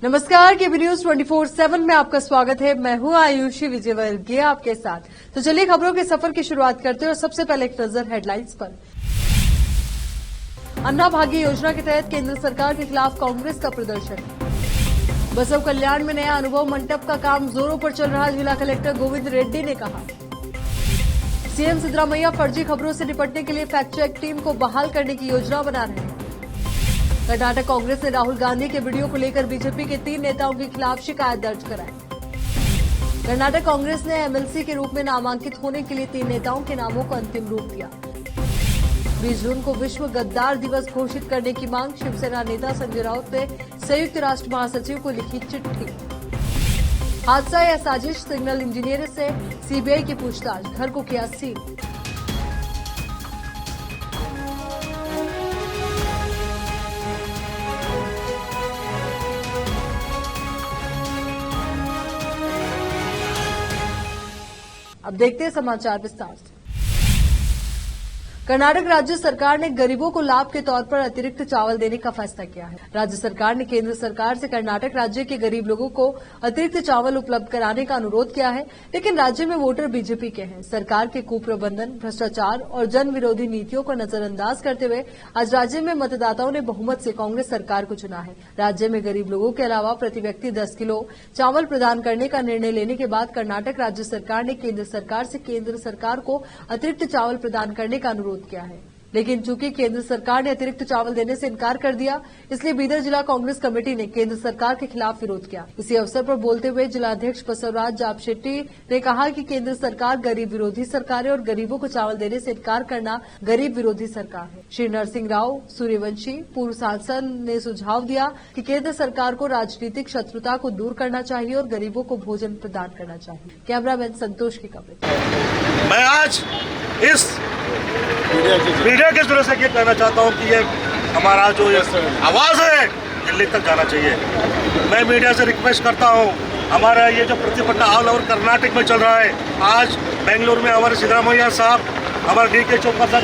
नमस्कार, केबी न्यूज 24/7 में आपका स्वागत है। मैं हूं आयुषी विजयवर्गीय आपके साथ। तो चलिए खबरों के सफर की शुरुआत करते हैं और सबसे पहले एक नजर हेडलाइंस पर। अन्ना भाग्य योजना के तहत केंद्र सरकार के खिलाफ कांग्रेस का प्रदर्शन। बसव कल्याण में नया अनुभव मंडप का काम जोरों पर चल रहा, जिला कलेक्टर गोविंद रेड्डी ने कहा। सीएम सिद्धरामैया फर्जी खबरों से निपटने के लिए फैक्ट चेक टीम को बहाल करने की योजना बना रहे हैं। कर्नाटक कांग्रेस ने राहुल गांधी के वीडियो को लेकर बीजेपी के 3 नेताओं के खिलाफ शिकायत दर्ज कराई। कर्नाटक कांग्रेस ने एमएलसी के रूप में नामांकित होने के लिए 3 नेताओं के नामों को अंतिम रूप दिया। 20 जून को विश्व गद्दार दिवस घोषित करने की मांग, शिवसेना नेता संजय राउत ने संयुक्त राष्ट्र महासचिव को लिखी चिट्ठी। हादसा या साजिश, सिग्नल इंजीनियर से सीबीआई की पूछताछ, घर को किया सील। अब देखते हैं समाचार विस्तार से। कर्नाटक राज्य सरकार ने गरीबों को लाभ के तौर पर अतिरिक्त चावल देने का फैसला किया है। राज्य सरकार ने केंद्र सरकार से कर्नाटक राज्य के गरीब लोगों को अतिरिक्त चावल उपलब्ध कराने का अनुरोध किया है, लेकिन राज्य में वोटर बीजेपी के हैं। सरकार के कुप्रबंधन, भ्रष्टाचार और जन विरोधी नीतियों को नजरअंदाज करते हुए आज राज्य में मतदाताओं ने बहुमत से कांग्रेस सरकार को चुना है। राज्य में गरीब लोगों के अलावा प्रति व्यक्ति 10 किलो चावल प्रदान करने का निर्णय लेने के बाद कर्नाटक राज्य सरकार ने केंद्र सरकार से केंद्र सरकार को अतिरिक्त चावल प्रदान करने का अनुरोध किया है, लेकिन चूंकि केंद्र सरकार ने अतिरिक्त चावल देने से इनकार कर दिया, इसलिए बीदर जिला कांग्रेस कमेटी ने केंद्र सरकार के खिलाफ विरोध किया। इसी अवसर पर बोलते हुए जिला अध्यक्ष बसवराज जापशेट्टी ने कहा कि केंद्र सरकार गरीब विरोधी सरकार है और गरीबों को चावल देने से इनकार करना गरीब विरोधी सरकार है। श्री नरसिंह राव सूर्यवंशी, पूर्व सांसद, ने सुझाव दिया कि केंद्र सरकार को राजनीतिक शत्रुता को दूर करना चाहिए और गरीबों को भोजन प्रदान करना चाहिए। कैमरामैन संतोष की कवरेज। मैं आज इस मीडिया के जरिए से ये कहना चाहता हूँ कि ये हमारा जो आवाज़ है दिल्ली तक जाना चाहिए। मैं मीडिया से रिक्वेस्ट करता हूँ, हमारा ये जो प्रतिभटना ऑल ओवर कर्नाटक में चल रहा है, आज बेंगलुरु में हमारे सिद्धरामैया साहब, हमारे डीके चौपाल साहब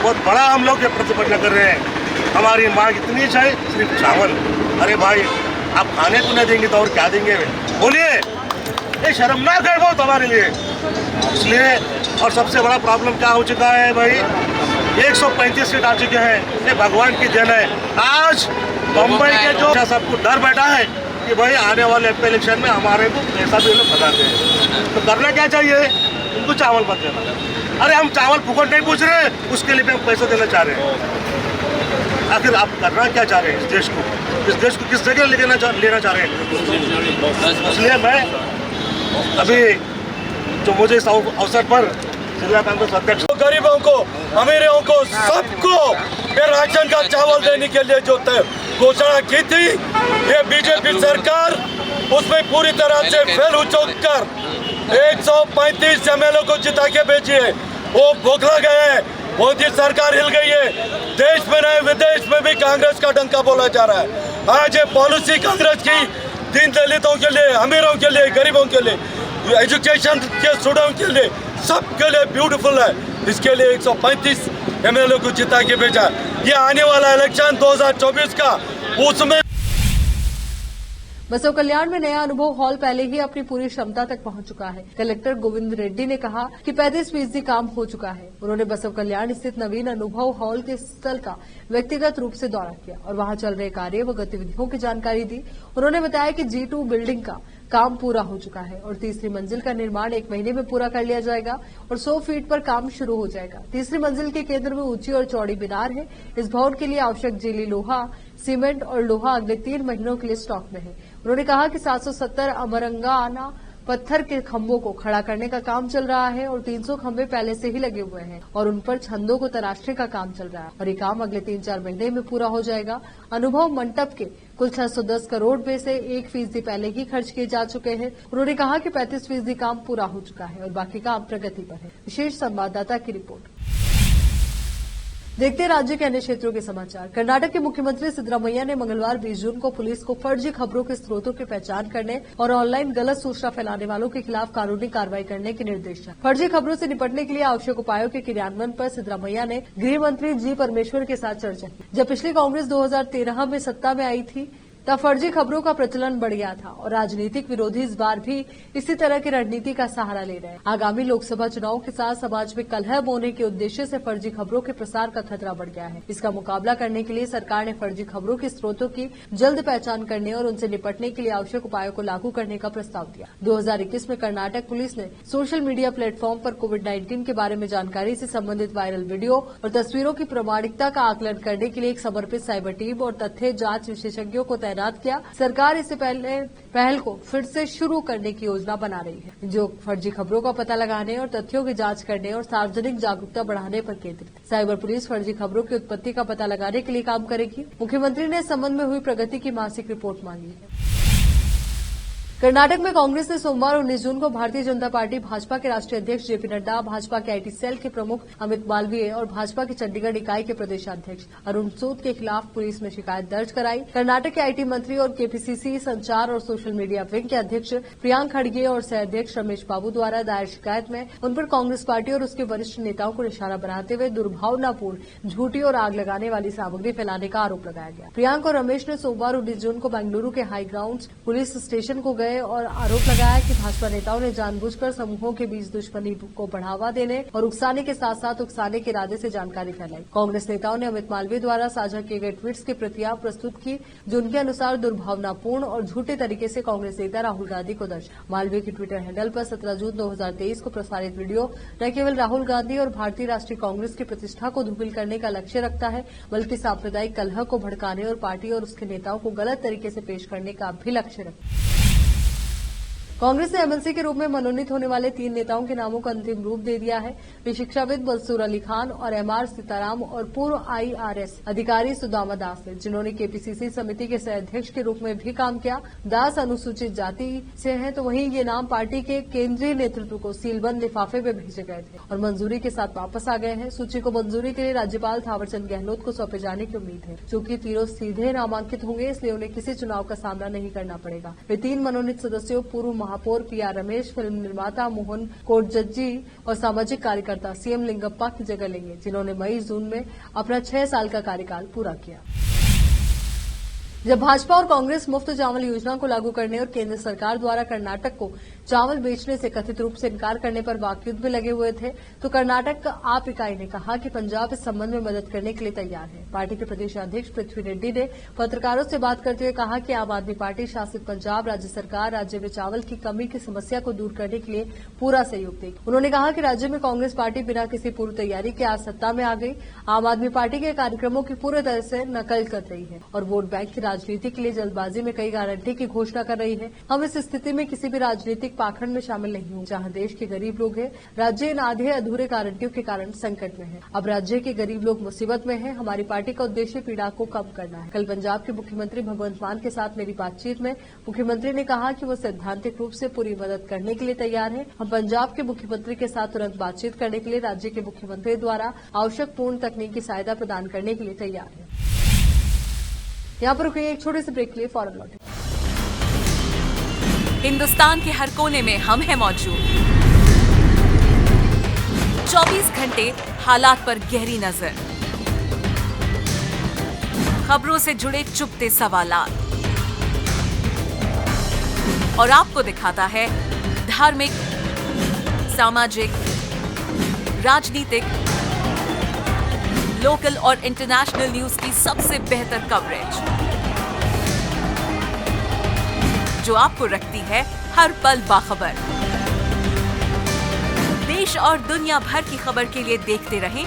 बहुत बड़ा हम लोग ये प्रतिभटना कर रहे हैं। हमारी मांग इतनी है, सिर्फ चावल। अरे भाई, आप खाने को नहीं देंगे तो और क्या देंगे? बोलिए, ये शर्मनाक है बहुत हमारे लिए। इसलिए और सबसे बड़ा प्रॉब्लम क्या हो चुका है भाई, 135 सीट आ चुके हैं। ये भगवान की देन है। आज बम्बई के जो सबको डर बैठा है कि भाई आने वाले इलेक्शन में हमारे को पैसा भी लोग बताते हैं, तो करना क्या चाहिए? उनको चावल मत देना। अरे हम चावल फुकट नहीं पूछ रहे, उसके लिए भी हम पैसा देना चाह रहे हैं। आखिर आप करना क्या चाह रहे हैं? इस देश को किस जगह लेना चाह रहे हैं? इसलिए मैं अभी जो मुझे इस अवसर पर जिला कांग्रेस अध्यक्ष, गरीबों को, अमीरों को, सबको ये राशन का चावल देने के लिए जो घोषणा की थी, ये बीजेपी सरकार उसमें पूरी तरह से फेल हो कर 135 एमएलए को जिता के भेजी है। वो बौखला गए हैं। मोदी सरकार हिल गई है। देश में नहीं विदेश में भी कांग्रेस का डंका बोला जा रहा है। आज ये पॉलिसी कांग्रेस की दीन दलितों के लिए, अमीरों के लिए, गरीबों के लिए, एजुकेशन के स्टूडेंट के लिए, सबके लिए ब्यूटीफुल है। इसके लिए 135 एमएलए को जिता के भेजा। ये आने वाला इलेक्शन 2024 का, उसमें बसव कल्याण में नया अनुभव हॉल पहले ही अपनी पूरी क्षमता तक पहुंच चुका है। कलेक्टर गोविंद रेड्डी ने कहा कि 35% काम हो चुका है। उन्होंने बसव कल्याण स्थित नवीन अनुभव हॉल के स्थल का व्यक्तिगत रूप से दौरा किया और वहां चल रहे कार्य व गतिविधियों की जानकारी दी। उन्होंने बताया कि G2 बिल्डिंग का काम पूरा हो चुका है और तीसरी मंजिल का निर्माण 1 महीने में पूरा कर लिया जाएगा और 100 फीट पर काम शुरू हो जाएगा। तीसरी मंजिल के केंद्र में ऊंची और चौड़ी मीनार है। इस भवन के लिए आवश्यक जेली लोहा, सीमेंट और लोहा अगले 3 महीनों के लिए स्टॉक में है। उन्होंने कहा कि 770 अमरंगाना पत्थर के खंभों को खड़ा करने का काम चल रहा है और 300 खंभे पहले से ही लगे हुए हैं और उन पर छंदों को तराशने का काम चल रहा है और ये काम अगले 3-4 महीने में पूरा हो जाएगा। अनुभव मंडप के कुल 610 करोड़ में से 1% पहले ही खर्च किए जा चुके हैं। उन्होंने कहा कि 35% काम पूरा हो चुका है और बाकी काम प्रगति पर है। विशेष संवाददाता की रिपोर्ट। देखते हैं राज्य के अन्य क्षेत्रों के समाचार। कर्नाटक के मुख्यमंत्री सिद्धरामैया ने मंगलवार 20 जून को पुलिस को फर्जी खबरों के स्रोतों की पहचान करने और ऑनलाइन गलत सूचना फैलाने वालों के खिलाफ कानूनी कार्रवाई करने के निर्देश दिए। फर्जी खबरों से निपटने के लिए आवश्यक उपायों के क्रियान्वयन पर सिद्धरामैया ने गृह मंत्री जी परमेश्वर के साथ चर्चा की। जब पिछली कांग्रेस 2013 में सत्ता में आई थी तब फर्जी खबरों का प्रचलन बढ़ गया था और राजनीतिक विरोधी इस बार भी इसी तरह की रणनीति का सहारा ले रहे हैं। आगामी लोकसभा चुनाव के साथ समाज में कलह बोने के उद्देश्य से फर्जी खबरों के प्रसार का खतरा बढ़ गया है। इसका मुकाबला करने के लिए सरकार ने फर्जी खबरों के स्रोतों की जल्द पहचान करने और उनसे निपटने के लिए आवश्यक उपायों को लागू करने का प्रस्ताव दिया। 2021 में कर्नाटक पुलिस ने सोशल मीडिया प्लेटफॉर्म पर कोविड-19 के बारे में जानकारी से संबंधित वायरल वीडियो और तस्वीरों की प्रामाणिकता का आकलन करने के लिए एक समर्पित साइबर टीम और तथ्य जांच विशेषज्ञों को तैनात किया। सरकार इससे पहल को फिर से शुरू करने की योजना बना रही है, जो फर्जी खबरों का पता लगाने और तथ्यों की जांच करने और सार्वजनिक जागरूकता बढ़ाने पर केंद्रित। साइबर पुलिस फर्जी खबरों की उत्पत्ति का पता लगाने के लिए काम करेगी। मुख्यमंत्री ने इस संबंध में हुई प्रगति की मासिक रिपोर्ट मांगी है। कर्नाटक में कांग्रेस ने सोमवार 19 जून को भारतीय जनता पार्टी भाजपा के राष्ट्रीय अध्यक्ष जेपी नड्डा, भाजपा के आईटी सेल के प्रमुख अमित मालवीय और भाजपा की चंडीगढ़ इकाई के प्रदेशाध्यक्ष अरुण सूद के खिलाफ पुलिस में शिकायत दर्ज कराई। कर्नाटक के आईटी मंत्री और केपीसीसी संचार और सोशल मीडिया विंग के अध्यक्ष प्रियांक खड़गे और सह अध्यक्ष रमेश बाबू द्वारा दायर शिकायत में उन पर कांग्रेस पार्टी और उसके वरिष्ठ नेताओं को निशाना बनाते हुए दुर्भावनापूर्ण, झूठी और आग लगाने वाली सामग्री फैलाने का आरोप लगाया गया। प्रियांक और रमेश ने सोमवार 19 जून को बेंगलुरु के हाई ग्राउंड पुलिस स्टेशन को गए और आरोप लगाया कि भाजपा नेताओं ने जानबूझकर समूहों के बीच दुश्मनी को बढ़ावा देने और उकसाने के साथ साथ उकसाने के इरादे से जानकारी फैलाई। कांग्रेस नेताओं ने अमित मालवीय द्वारा साझा किए गए ट्वीट्स की प्रतियां प्रस्तुत की, जो उनके अनुसार दुर्भावनापूर्ण और झूठे तरीके से कांग्रेस नेता राहुल गांधी को दर्शाया। मालवीय की ट्विटर हैंडल पर 17 जून 2023 को प्रसारित वीडियो न केवल राहुल गांधी और भारतीय राष्ट्रीय कांग्रेस की प्रतिष्ठा को धूमिल करने का लक्ष्य रखता है, बल्कि सांप्रदायिक कलह को भड़काने और पार्टी और उसके नेताओं को गलत तरीके से पेश करने का भी लक्ष्य रखता है। कांग्रेस ने एमएलसी के रूप में मनोनीत होने वाले 3 नेताओं के नामों को अंतिम रूप दे दिया है। वे शिक्षाविद मंसूर अली खान और एमआर सीताराम और पूर्व आईआरएस अधिकारी सुदामा दास हैं, जिन्होंने केपीसीसी समिति के सह अध्यक्ष के रूप में भी काम किया। दास अनुसूचित जाति से हैं, तो वहीं ये नाम पार्टी के केंद्रीय नेतृत्व को सीलबंद लिफाफे में भेजे गए थे और मंजूरी के साथ वापस आ गए हैं। सूची को मंजूरी के लिए राज्यपाल थावरचंद गहलोत को सौंपे जाने की उम्मीद है। चूंकि तीनों सीधे नामांकित होंगे, इसलिए उन्हें किसी चुनाव का सामना नहीं करना पड़ेगा। वे 3 मनोनीत सदस्यों पूर्व महापौर पीआर रमेश, फिल्म निर्माता मोहन कोटजज्जी और सामाजिक कार्यकर्ता सीएम लिंगप्पा की जगह लेंगे, जिन्होंने मई-जून में अपना 6 साल का कार्यकाल पूरा किया। जब भाजपा और कांग्रेस मुफ्त चावल योजना को लागू करने और केंद्र सरकार द्वारा कर्नाटक को चावल बेचने से कथित रूप से इनकार करने पर वाकयुद्ध में लगे हुए थे, तो कर्नाटक आप इकाई ने कहा कि पंजाब इस संबंध में मदद करने के लिए तैयार है। पार्टी के प्रदेश अध्यक्ष पृथ्वी रेड्डी ने पत्रकारों से बात करते हुए कहा कि आम आदमी पार्टी शासित पंजाब राज्य सरकार राज्य में चावल की कमी की समस्या को दूर करने के लिए पूरा सहयोग देगी। उन्होंने कहा कि राज्य में कांग्रेस पार्टी बिना किसी पूर्व तैयारी के आज सत्ता में आ गई, आम आदमी पार्टी के कार्यक्रमों की पूरी तरह से नकल कर रही है और वोट बैंक की राजनीति के लिए जल्दबाजी में कई गारंटी की घोषणा कर रही है। हम इस स्थिति में किसी भी राजनीतिक पाखंड में शामिल नहीं हूं, जहां देश के गरीब लोग हैं। राज्य इन आधे अधूरे गारंटियों के कारण संकट में है। अब राज्य के गरीब लोग मुसीबत में हैं। हमारी पार्टी का उद्देश्य पीड़ा को कम करना है। कल पंजाब के मुख्यमंत्री भगवंत मान के साथ मेरी बातचीत में मुख्यमंत्री ने कहा कि वो सैद्धांतिक रूप से पूरी मदद करने के लिए तैयार है। हम पंजाब के मुख्यमंत्री के साथ तुरंत बातचीत करने के लिए राज्य के मुख्यमंत्री द्वारा आवश्यक पूर्ण तकनीकी सहायता प्रदान करने के लिए तैयार है। यहाँ पर रुकिए एक छोटे से ब्रेक के लिए, फौरन लौटें। हिंदुस्तान के हर कोने में हम हैं मौजूद। 24 घंटे हालात पर गहरी नजर, खबरों से जुड़े चुपते सवालात और आपको दिखाता है धार्मिक, सामाजिक, राजनीतिक, लोकल और इंटरनेशनल न्यूज की सबसे बेहतर कवरेज, जो आपको रखती है हर पल बाखबर। देश और दुनिया भर की खबर के लिए देखते रहें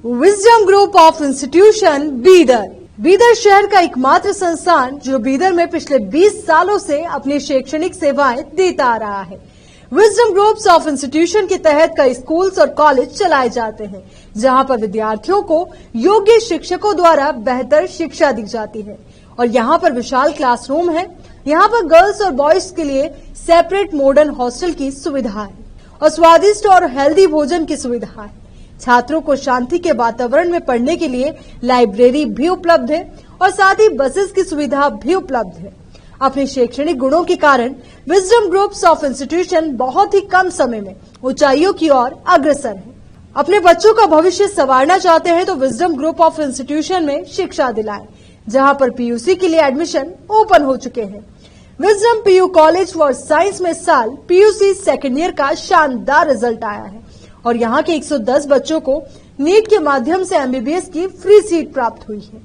wisdom group of institution Bidar. Bidar शहर का एकमात्र संस्थान जो बीदर में पिछले 20 सालों से अपनी शैक्षणिक सेवाएं देता आ रहा है। विजडम ग्रुप्स ऑफ इंस्टीट्यूशन के तहत कई स्कूल्स और कॉलेज चलाए जाते हैं, जहां पर विद्यार्थियों को योग्य शिक्षकों द्वारा बेहतर शिक्षा दी जाती है और यहां पर विशाल क्लासरूम है। यहां पर गर्ल्स और बॉयज के लिए सेपरेट मॉडर्न हॉस्टल की सुविधा है और स्वादिष्ट और हेल्दी भोजन की सुविधा है। छात्रों को शांति के वातावरण में पढ़ने के लिए लाइब्रेरी भी उपलब्ध है और साथ ही बसेस की सुविधा भी उपलब्ध है। अपने शैक्षणिक गुणों के कारण विजडम ग्रुप्स ऑफ इंस्टीट्यूशन बहुत ही कम समय में ऊंचाइयों की ओर अग्रसर है। अपने बच्चों का भविष्य संवारना चाहते हैं तो विजडम ग्रुप ऑफ इंस्टीट्यूशन में शिक्षा दिलाएं। जहां पर पीयूसी के लिए एडमिशन ओपन हो चुके हैं। Wisdom PU college for science में इस साल पीयूसी सेकेंड ईयर का शानदार रिजल्ट आया है और यहाँ के 110 बच्चों को नीट के माध्यम से एमबीबीएस की फ्री सीट प्राप्त हुई है।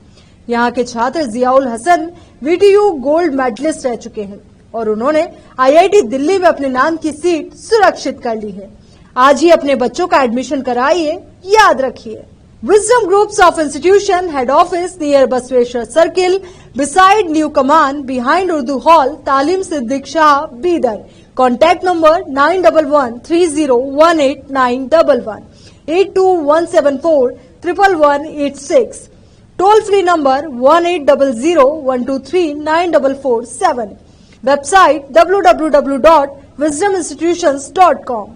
यहाँ के छात्र Ziaul Hasan VTU gold medallist रह चुके हैं और उन्होंने आईआईटी दिल्ली में अपने नाम की सीट सुरक्षित कर ली है। आज ही अपने बच्चों का एडमिशन कराइए, याद रखिए। Wisdom groups of institution head office near Basaveshwar circle beside new Kaman behind Urdu hall Taleem Siddiq Shah Bidar. Contact number 9113018911 8217411186। Toll free number 180012394447। Website www.wisdominstitutions.com।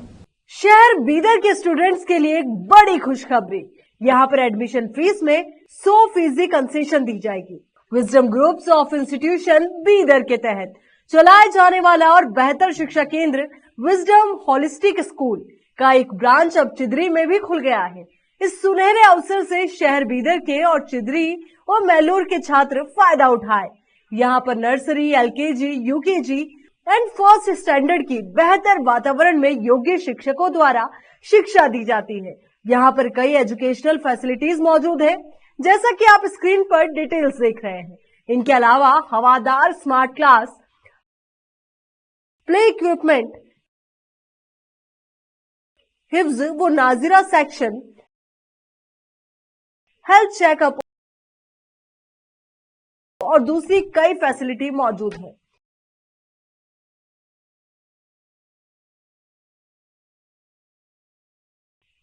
शहर बीदर के स्टूडेंट्स के लिए एक बड़ी खुशखबरी, यहाँ पर एडमिशन फीस में 100% कंसेशन दी जाएगी। Wisdom groups of institution Bidar के तहत चलाए जाने वाला और बेहतर शिक्षा केंद्र विजडम होलिस्टिक स्कूल का एक ब्रांच अब चिदरी में भी खुल गया है। इस सुनहरे अवसर से शहर बीदर के और चिदरी और मैलूर के छात्र फायदा उठाए। यहाँ पर nursery, LKG, UKG and first standard की बेहतर वातावरण में योग्य शिक्षकों द्वारा शिक्षा दी जाती है। यहाँ पर कई एजुकेशनल फैसिलिटीज मौजूद है, जैसा कि आप स्क्रीन पर डिटेल्स देख रहे हैं। इनके अलावा हवादार स्मार्ट क्लास, प्ले इक्विपमेंट, हिफ्ज व नाजिरा सेक्शन, हेल्थ चेकअप और दूसरी कई फैसिलिटी मौजूद है।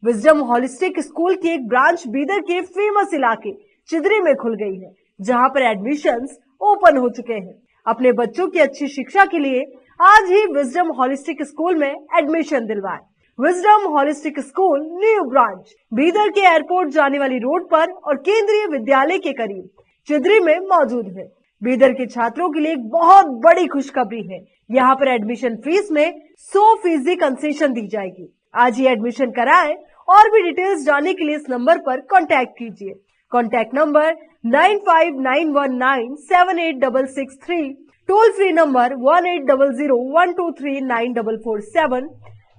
विजडम होलिस्टिक स्कूल की एक ब्रांच बीदर के फेमस इलाके चिदरी में खुल गई है, जहां पर एडमिशंस ओपन हो चुके हैं। अपने बच्चों की अच्छी शिक्षा के लिए आज ही विजडम होलिस्टिक स्कूल में एडमिशन दिलवाएं। Wisdom holistic school new branch Bidar के एयरपोर्ट जाने वाली रोड पर और केंद्रीय विद्यालय के करीब चिदरी में मौजूद है। बीदर के छात्रों के लिए एक बहुत बड़ी खुशखबरी है, यहाँ पर एडमिशन फीस में 100% कंसेशन दी जाएगी। आज ही एडमिशन कराएं और भी डिटेल्स जानने के लिए इस नंबर पर कांटेक्ट कीजिए। Contact number 9591978663, toll free number 180012394447,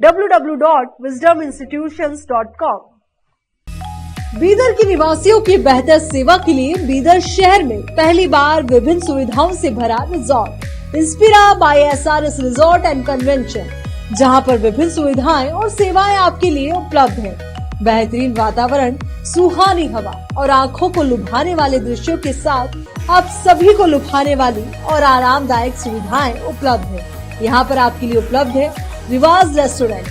www.wisdominstitutions.com। Bidar के निवासियों की बेहतर सेवा के लिए बीदर शहर में पहली बार विभिन्न सुविधाओं से भरा resort Inspira by SRS resort and convention, जहां पर विभिन्न सुविधाएं और सेवाएं आपके लिए उपलब्ध हैं। बेहतरीन वातावरण, सुहानी हवा और आंखों को लुभाने वाले दृश्यों के साथ आप सभी को लुभाने वाली और आरामदायक सुविधाएं उपलब्ध है। यहाँ पर आपके लिए उपलब्ध है Riwaaz restaurant,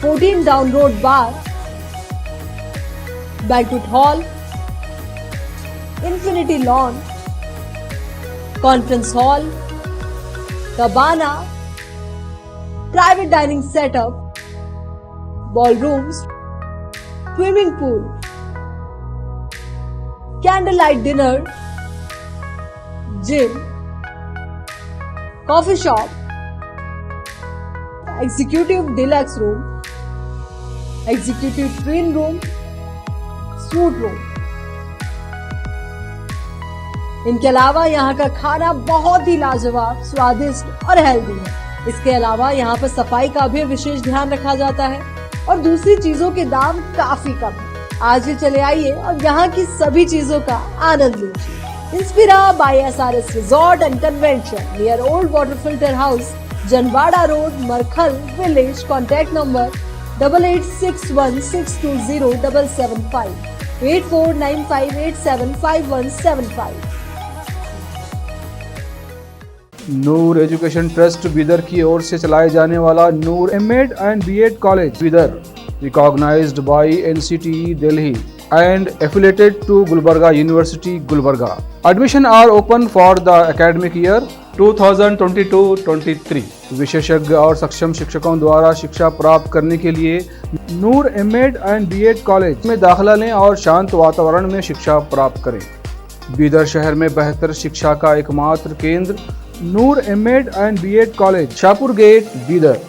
14 down road bar, banquet hall, infinity lawn, conference hall, cabana, private dining setup, ballrooms, swimming pool, candle light dinner, gym, coffee shop, executive deluxe room, executive twin room, suite room. इनके अलावा यहाँ का खाना बहुत ही लाजवाब, स्वादिष्ट और healthy है। इसके अलावा यहाँ पर सफाई का भी विशेष ध्यान रखा जाता है और दूसरी चीजों के दाम काफी कम है। आज ही चले आइए और यहाँ की सभी चीजों का आनंद लीजिए। Inspira by SRS resort and convention near old water filter house, Janwada road, Markhal village. Contact number 8861620775, 8495875175। Noor education trust Bidar की ओर से चलाए जाने वाला Noor MEd and BEd college Bidar, recognized by NCTE Delhi and affiliated to Gulbarga University, Gulbarga. Admission are open for the academic year 2022-23. विशेषज्ञ और सक्षम शिक्षकों द्वारा शिक्षा प्राप्त करने के लिए नूर एमएड एंड बीएड कॉलेज में दाखिला लें और शांत वातावरण में शिक्षा प्राप्त करें। बीदर शहर में बेहतर शिक्षा का एकमात्र केंद्र Noor MEd and BEd college, Shahpur gate, Bidar.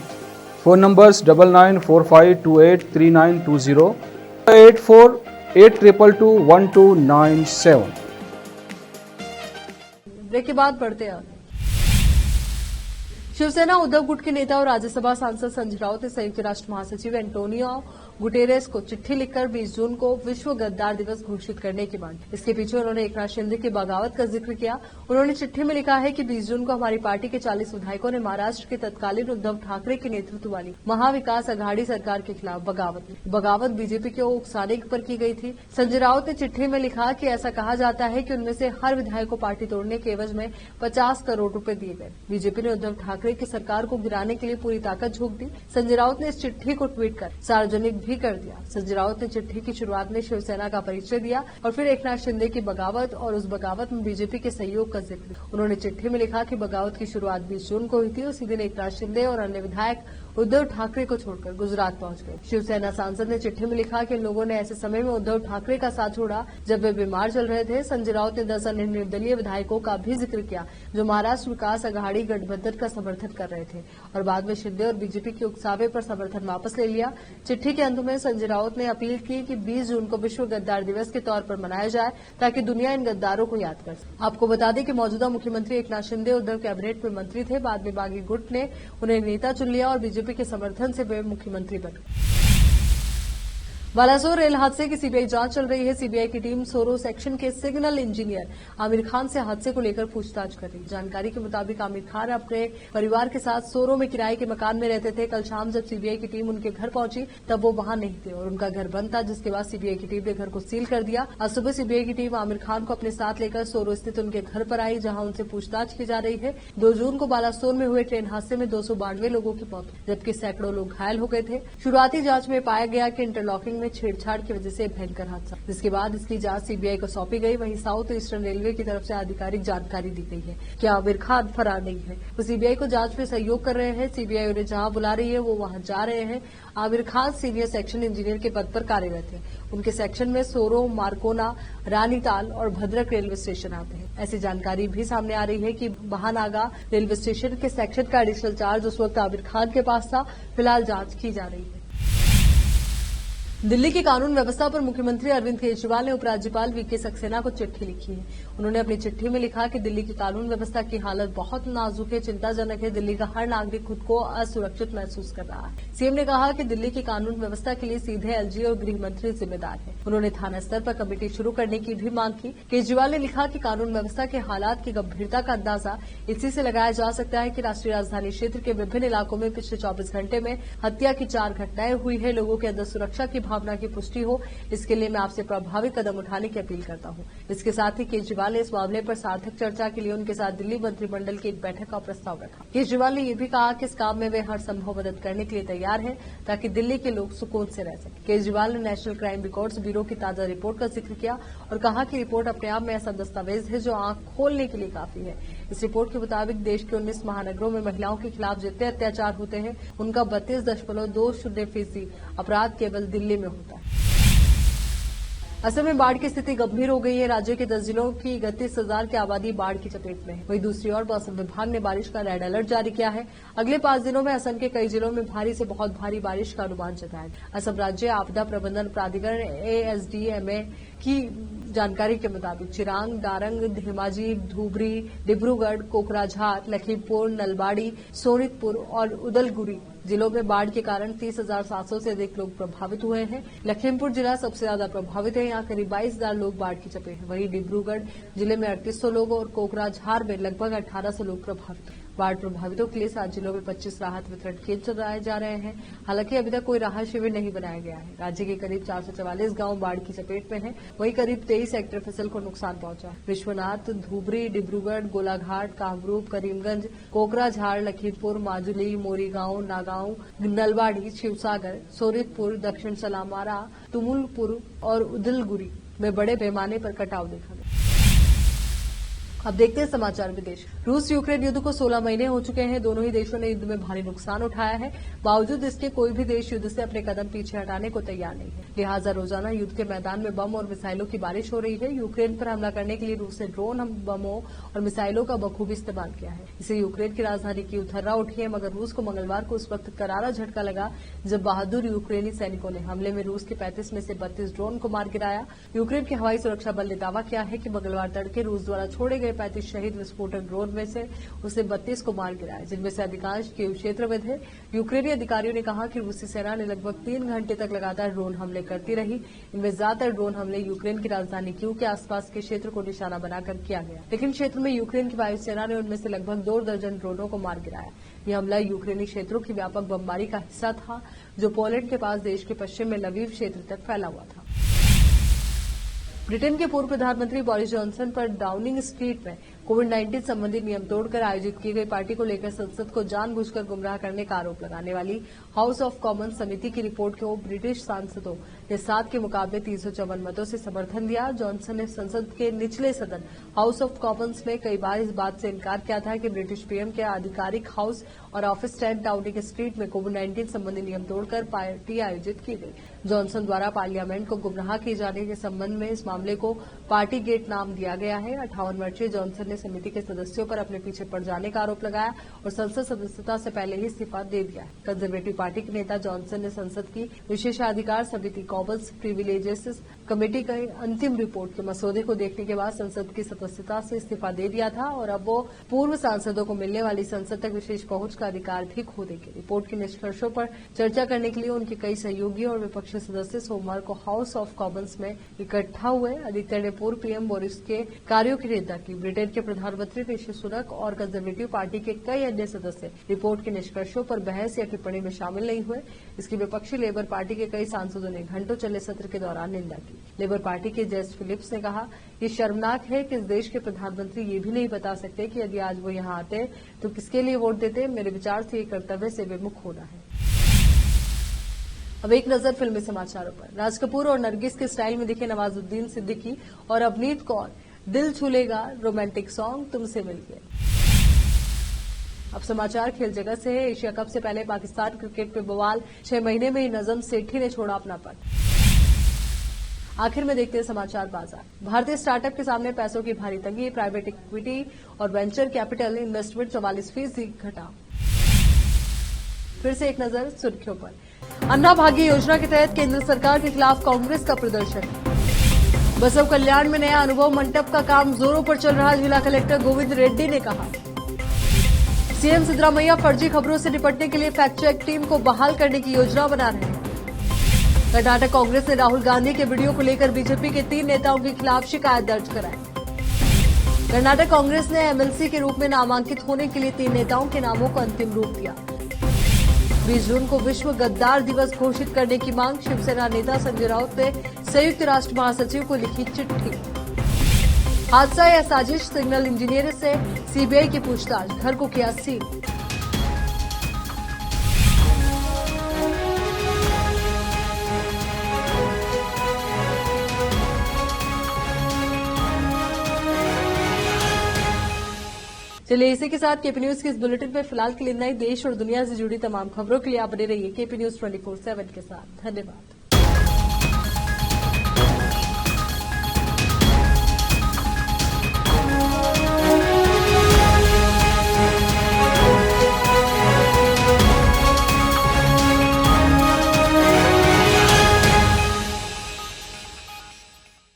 Phone numbers 9945283920, 82221297। Break के बाद बढ़ते हैं। शिवसेना उद्धव गुट के नेता और राज्यसभा सांसद संजय राउत ने संयुक्त राष्ट्र महासचिव एंटोनियो गुटेरेस को चिट्ठी लिखकर 20 जून को विश्व गद्दार दिवस घोषित करने की मांग। इसके पीछे उन्होंने एकनाथ शिंदे की बगावत का जिक्र किया। उन्होंने चिट्ठी में लिखा है कि 20 जून को हमारी पार्टी के 40 विधायकों ने महाराष्ट्र के तत्कालीन उद्धव ठाकरे के नेतृत्व वाली महाविकास अघाड़ी सरकार के खिलाफ बगावत बीजेपी को उकसाने पर की गई थी। संजय राउत ने चिट्ठी में लिखा कि ऐसा कहा जाता है कि उनमें से हर विधायक को पार्टी तोड़ने के एवज में 50 करोड़ रुपए दिए गए। बीजेपी ने उद्धव ठाकरे की सरकार को गिराने के लिए पूरी ताकत झोंक दी। संजय राउत ने इस चिट्ठी को ट्वीट कर सार्वजनिक भी कर दिया। संजय राउत ने चिट्ठी की शुरुआत में शिवसेना का परिचय दिया और फिर एकनाथ शिंदे की बगावत और उस बगावत में बीजेपी के सहयोग का जिक्र। उन्होंने चिट्ठी में लिखा कि बगावत की शुरुआत 20 जून को हुई थी। उसी दिन एकनाथ शिंदे और अन्य विधायक उद्धव ठाकरे को छोड़कर गुजरात पहुंच गए। शिवसेना सांसद ने चिट्ठी में लिखा कि इन लोगों ने ऐसे समय में उद्धव ठाकरे का साथ छोड़ा जब वे बीमार चल रहे थे। संजय राउत ने 10 अन्य निर्दलीय विधायकों का भी जिक्र किया जो महाराष्ट्र विकास अघाड़ी गठबंधन का समर्थन कर रहे थे और बाद में शिंदे और बीजेपी के उकसावे पर समर्थन वापस ले लिया। चिट्ठी के अंत में संजय राउत ने अपील की कि 20 जून को विश्व गद्दार दिवस के तौर पर मनाया जाए ताकि दुनिया इन गद्दारों को याद कर सके। आपको बता दें कि मौजूदा मुख्यमंत्री एकनाथ शिंदे उद्धव कैबिनेट में मंत्री थे। बाद में बागी गुट ने उन्हें नेता चुन लिया और बीजेपी के समर्थन से वे मुख्यमंत्री बने। बालासोर रेल हादसे की सीबीआई जांच चल रही है। सीबीआई की टीम सोरो सेक्शन के सिग्नल इंजीनियर आमिर खान से हादसे को लेकर पूछताछ कर रही। जानकारी के मुताबिक आमिर खान अपने परिवार के साथ सोरो में किराए के मकान में रहते थे। कल शाम जब सीबीआई की टीम उनके घर पहुंची तब वो वहां नहीं थे और उनका घर बंद था, जिसके बाद सीबीआई की टीम ने घर को सील कर दिया। आज सुबह सीबीआई की टीम आमिर खान को अपने साथ लेकर सोरो स्थित उनके घर पर आई, जहां उनसे पूछताछ की जा रही है। 2 जून को बालासोर में हुए ट्रेन हादसे में 292 लोगों की मौत जबकि सैकड़ों लोग घायल हो गए थे। शुरुआती जांच में पाया गया कि इंटरलॉकिंग में छेड़छाड़ की वजह से भयंकर हादसा, जिसके बाद इसकी जांच सीबीआई को सौंपी गई। वहीं साउथ ईस्टर्न रेलवे की तरफ से आधिकारिक जानकारी दी गई है कि आमिर खान फरार नहीं है, वो सीबीआई को जांच में सहयोग कर रहे हैं। सीबीआई उन्हें जहां बुला रही है वो वहां जा रहे हैं। Aamir Khan senior section engineer के पद पर कार्यरत है। उनके सेक्शन में सोरो, मारकोना, रानीताल और भद्रक रेलवे स्टेशन आते हैं। ऐसी जानकारी भी सामने आ रही है कि महानागा रेलवे स्टेशन के सेक्शन का एडिशनल चार्ज उस वक्त आमिर खान के पास था। फिलहाल जांच की जा रही है। दिल्ली की कानून व्यवस्था पर मुख्यमंत्री अरविंद केजरीवाल ने उपराज्यपाल वीके सक्सेना को चिट्ठी लिखी है। उन्होंने अपनी चिट्ठी में लिखा कि दिल्ली की कानून व्यवस्था की हालत बहुत नाजुक है, चिंताजनक है। दिल्ली का हर नागरिक खुद को असुरक्षित महसूस कर रहा है। सीएम ने कहा कि दिल्ली की कानून व्यवस्था के लिए सीधे एलजी और गृह मंत्री जिम्मेदार है। उन्होंने थाना स्तर पर कमेटी शुरू करने की भी मांग की। केजरीवाल ने लिखा कि कानून व्यवस्था के हालात की गंभीरता का अंदाजा इसी से लगाया जा सकता है कि राष्ट्रीय राजधानी क्षेत्र के विभिन्न इलाकों में पिछले 24 घंटे में हत्या की 4 घटनाएं हुई है। लोगों के अंदर सुरक्षा की भावना की पुष्टि हो, इसके लिए मैं आपसे प्रभावी कदम उठाने की अपील करता हूं। इसके साथ ही केजरीवाल ने इस मामले पर सार्थक चर्चा के लिए उनके साथ दिल्ली मंत्रिमंडल की एक बैठक का प्रस्ताव रखा। केजरीवाल ने यह भी कहा कि इस काम में वे हर संभव मदद करने के लिए तैयार हैं ताकि दिल्ली के लोग सुकून से रह सकें। केजरीवाल ने नेशनल क्राइम रिकॉर्ड्स ब्यूरो की ताजा रिपोर्ट का जिक्र किया और कहा कि रिपोर्ट अपने आप में ऐसा दस्तावेज है जो आंख खोलने के लिए काफी है। इस रिपोर्ट के मुताबिक देश के 19 महानगरों में महिलाओं के खिलाफ जितने अत्याचार होते हैं उनका 32.20% अपराध केवल दिल्ली में होता है। असम में बाढ़ की स्थिति गंभीर हो गई है। राज्य के 10 जिलों की 31,000 की आबादी बाढ़ की चपेट में है। वहीं दूसरी ओर मौसम विभाग ने बारिश का रेड अलर्ट जारी किया है। अगले 5 दिनों में असम के कई जिलों में भारी से बहुत भारी बारिश का अनुमान जताया है। असम राज्य आपदा प्रबंधन प्राधिकरण ASDMA की जानकारी के मुताबिक चिरांग, दारंग, धेमाजी, धूबरी, डिब्रूगढ़, कोकराझार, लखीमपुर, नलबाड़ी, सोनितपुर और उदलगुरी जिलों में बाढ़ के कारण 30,700 से अधिक लोग प्रभावित हुए हैं। लखीमपुर जिला सबसे ज्यादा प्रभावित है। यहाँ करीब 22,000 लोग बाढ़ की चपेट हैं। वहीं डिब्रूगढ़ जिले में 3800 लोग और कोकराझार में लगभग 1800 लोग प्रभावित हैं। बाढ़ प्रभावितों के लिए 7 जिलों में 25 राहत वितरण केंद्र चलाए जा रहे हैं। हालांकि अभी तक कोई राहत शिविर नहीं बनाया गया है। राज्य के करीब 444 गांव बाढ़ की चपेट में हैं। वहीं करीब 23 हेक्टेयर फसल को नुकसान पहुंचा। विश्वनाथ, धूबरी, डिब्रूगढ़, गोलाघाट, कामरूप, करीमगंज, कोकराझार, लखीमपुर, माजुली, मोरीगांव, नागांव, नलबाड़ी, शिवसागर, सोनितपुर, दक्षिण सलामारा, तुमुलपुर और उदलगुरी में बड़े पैमाने पर कटाव देखा गया। अब देखते हैं समाचार विदेश। रूस यूक्रेन युद्ध को 16 महीने हो चुके हैं। दोनों ही देशों ने युद्ध में भारी नुकसान उठाया है। बावजूद इसके कोई भी देश युद्ध से अपने कदम पीछे हटाने को तैयार नहीं है। लिहाजा रोजाना युद्ध के मैदान में बम और मिसाइलों की बारिश हो रही है। यूक्रेन पर हमला करने के लिए रूस ने ड्रोन, बमों और मिसाइलों का बखूबी इस्तेमाल किया है। इसे यूक्रेन की राजधानी कीव थर्रा उठी है, मगर रूस को मंगलवार को उस वक्त करारा झटका लगा जब बहादुर यूक्रेनी सैनिकों ने हमले में रूस के 35 में से 32 ड्रोन को मार गिराया। यूक्रेन के हवाई सुरक्षा बल ने दावा किया है कि मंगलवार तड़के रूस द्वारा छोड़े गए 35 शहीद विस्फोटक ड्रोन में से उसे 32 को मार गिराया, जिनमें से अधिकांश कीव क्षेत्र में थे। यूक्रेनी अधिकारियों ने कहा कि रूसी सेना ने लगभग 3 घंटे तक लगातार ड्रोन हमले करती रही। इनमें ज्यादातर ड्रोन हमले यूक्रेन की राजधानी कीव के आसपास के क्षेत्र को निशाना बनाकर किया गया, लेकिन क्षेत्र में यूक्रेन की वायुसेना ने उनमें से लगभग 2 दर्जन ड्रोनों को मार गिराया। यह हमला यूक्रेनी क्षेत्रों की व्यापक बमबारी का हिस्सा था, जो पोलैंड के पास देश के पश्चिम में लवीव क्षेत्र तक फैला हुआ था। ब्रिटेन के पूर्व प्रधानमंत्री बोरिस जॉनसन पर डाउनिंग स्ट्रीट में कोविड-19 संबंधी नियम तोड़कर आयोजित की गई पार्टी को लेकर संसद को जानबूझकर गुमराह करने का आरोप लगाने वाली हाउस ऑफ कॉमन्स समिति की रिपोर्ट को ब्रिटिश सांसदों ने 7 के मुकाबले 354 मतों से समर्थन दिया। जॉनसन ने संसद के निचले सदन हाउस ऑफ कॉमन्स में कई बार इस बात से इनकार किया था कि ब्रिटिश पीएम के आधिकारिक हाउस और ऑफिस 10 डाउनिंग स्ट्रीट में कोविड-19 संबंधी नियम तोड़कर पार्टी आयोजित की गई। जॉनसन द्वारा पार्लियामेंट को गुमराह किए जाने के संबंध में इस मामले को पार्टी गेट नाम दिया गया है। 58 वर्षीय जॉनसन ने समिति के सदस्यों पर अपने पीछे पड़ जाने का आरोप लगाया और संसद सदस्यता से पहले ही इस्तीफा दे दिया है। कंजर्वेटिव पार्टी के नेता जॉनसन ने संसद की विशेषाधिकार समिति कॉमन्स प्रिविलेजेस कमेटी की अंतिम रिपोर्ट के मसौदे को देखने के बाद संसद की सदस्यता से इस्तीफा दे दिया था और अब वो पूर्व सांसदों को मिलने वाली संसद तक विशेष पहुंच का अधिकार भी खो देंगे। रिपोर्ट के निष्कर्षों पर चर्चा करने के लिए उनके कई सहयोगी और विपक्षी सदस्य सोमवार को हाउस ऑफ कॉमन्स में इकट्ठा हुए। अधिकतर ने पूर्व पीएम बोरिस के कार्यों की निंदा की। ब्रिटेन के प्रधानमंत्री ऋषि सुनक और कंजर्वेटिव पार्टी के कई अन्य सदस्य रिपोर्ट के निष्कर्षों पर बहस या टिप्पणी में शामिल नहीं हुए। इसकी विपक्षी लेबर पार्टी के कई सांसदों ने घंटों चले सत्र के दौरान निंदा की। लेबर पार्टी के जेस फिलिप्स ने कहा, ये शर्मनाक है कि इस देश के प्रधानमंत्री ये भी नहीं बता सकते कि यदि आज वो यहाँ आते तो किसके लिए वोट देते। मेरे विचार से ये कर्तव्य से विमुख होना है। अब एक नजर फिल्मी समाचारों पर। राज कपूर और नरगिस के स्टाइल में दिखे नवाजुद्दीन सिद्दीकी और अवनीत कौर, दिल छू लेगा रोमांटिक सॉन्ग तुमसे मिलके। अब समाचार खेल जगत से है। एशिया कप से पहले पाकिस्तान क्रिकेट पे बवाल, 6 महीने में ही नजम सेठी ने छोड़ा अपना पद। आखिर में देखते हैं समाचार बाजार। भारतीय स्टार्टअप के सामने पैसों की भारी तंगी। प्राइवेट इक्विटी और वेंचर कैपिटल इन्वेस्टमेंट 44% घटा। फिर से एक नजर सुर्खियों पर। अन्ना भाग्य योजना के तहत केंद्र सरकार के खिलाफ कांग्रेस का प्रदर्शन। बसव कल्याण में नया अनुभव मंडप का काम जोरों पर चल रहा, जिला कलेक्टर गोविंद रेड्डी ने कहा। सीएम सिद्धरामैया फर्जी खबरों से निपटने के लिए फैक्ट चेक टीम को बहाल करने की योजना बना रहे हैं। कर्नाटक कांग्रेस ने राहुल गांधी के वीडियो को लेकर बीजेपी के 3 नेताओं के खिलाफ शिकायत दर्ज कराई। कर्नाटक कांग्रेस ने एमएलसी के रूप में नामांकित होने के लिए 3 नेताओं के नामों को अंतिम रूप दिया। 20 जून को विश्व गद्दार दिवस घोषित करने की मांग। शिवसेना नेता संजय राउत ने संयुक्त राष्ट्र महासचिव को लिखी चिट्ठी। हादसा या साजिश, सिग्नल इंजीनियर से सीबीआई की पूछताछ, घर को किया सील। चलिए इसी के साथ केपी न्यूज के इस बुलेटिन में फिलहाल के लिए नई देश और दुनिया से जुड़ी तमाम खबरों के लिए आप बने रहिए केपी न्यूज 24/7 के साथ। धन्यवाद।